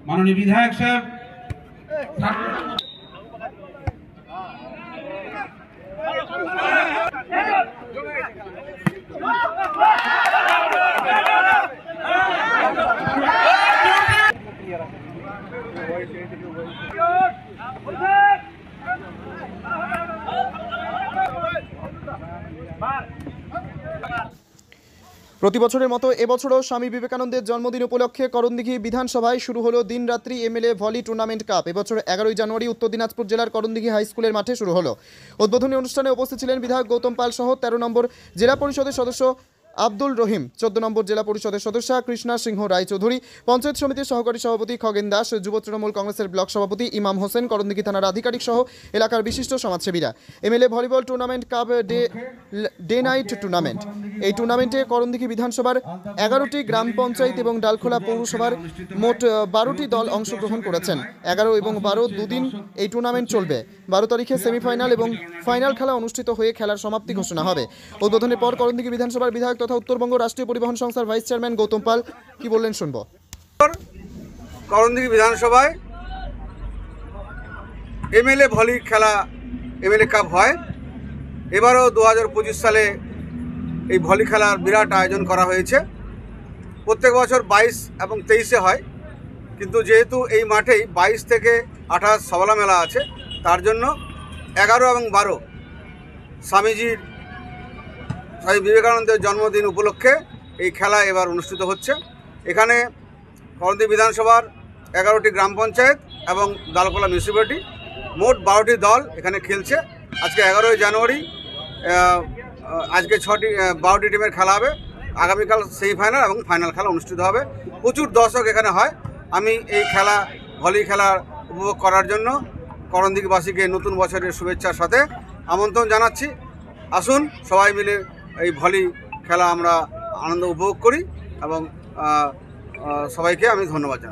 माननीय विधायक साहब প্রতি বছরের মতো এবছরও স্বামী বিবেকানন্দের জন্মদিন উপলক্ষে করণদিঘি বিধানসভায় শুরু হলো দিনরাত্রি এমএলএ ভলি টুর্নামেন্ট কাপ। এবছর 11ই জানুয়ারি উত্তর দিনাজপুর জেলার করণদিঘি হাই স্কুলের মাঠে শুরু হলো। উদ্বোধনী অনুষ্ঠানে উপস্থিত ছিলেন বিধায়ক গৌতম পাল সহ 13 নম্বর জেলা পরিষদের সদস্য আব্দুল রহিম, 14 নম্বর জেলা পরিষদের সদস্যা কৃষ্ণা সিংহ রায়চৌধুরী, পঞ্চায়েত সমিতির সহকারী সভাপতি খগেন দাস, যুব তৃণমূল কংগ্রেসের ব্লক সভাপতি ইমাম হোসেন, করণদিঘি থানার আধিকারিক সহ এলাকার বিশিষ্ট সমাজসেবীরা। MLA volleyball tournament cup day night tournament. এই টুর্নামেন্টে করণদিঘি বিধানসভার 11টি গ্রাম পঞ্চায়েত এবং ডালখোলা পৌরসভার মোট 12টি দল অংশগ্রহণ করেছেন। 11 এবং 12 দুদিন এই টুর্নামেন্ট চলবে। 12 তারিখে সেমিফাইনাল এবং ফাইনাল খেলা অনুষ্ঠিত হয়ে খেলার সমাপ্তি ঘোষণা হবে। উদ্বোধনের পর করণদিঘি বিধানসভার বিধায়ক তথা উত্তরবঙ্গ রাষ্ট্রীয় পরিবহন সংস্থার ভাইস চেয়ারম্যান গৌতম পাল কি বললেন শুনবো। করণদিঘি বিধানসভায় এমএলএ ভলি খেলা এমএলএ কাপ হয়। এবারও 2025 সালে এই ভলি খেলার বিরাট আয়োজন করা হয়েছে। প্রত্যেক বছর 22 এবং 23-এ হয়, কিন্তু যেহেতু এই মাঠেই 22 থেকে 28 সবলা মেলা আছে, তার জন্য 11 এবং 12 স্বামী বিবেকানন্দের জন্মদিন উপলক্ষে এই খেলা এবার অনুষ্ঠিত হচ্ছে। এখানে করণদিঘি বিধানসভার 11টি গ্রাম পঞ্চায়েত এবং ডালখোলা মিউনিসিপ্যালিটি মোট 12টি দল এখানে খেলছে। আজকে 11ই জানুয়ারি আজকে 12টি টিমের খেলা হবে। আগামীকাল সেমিফাইনাল এবং ফাইনাল খেলা অনুষ্ঠিত হবে। প্রচুর দর্শক এখানে হয়। আমি এই খেলা ভলি খেলা উপভোগ করার জন্য করণদিঘিবাসীকে নতুন বছরের শুভেচ্ছার সাথে আমন্ত্রণ জানাচ্ছি। আসুন সবাই মিলে এই ভলি খেলা আমরা আনন্দ উপভোগ করি এবং সবাইকে আমি ধন্যবাদ জানাই।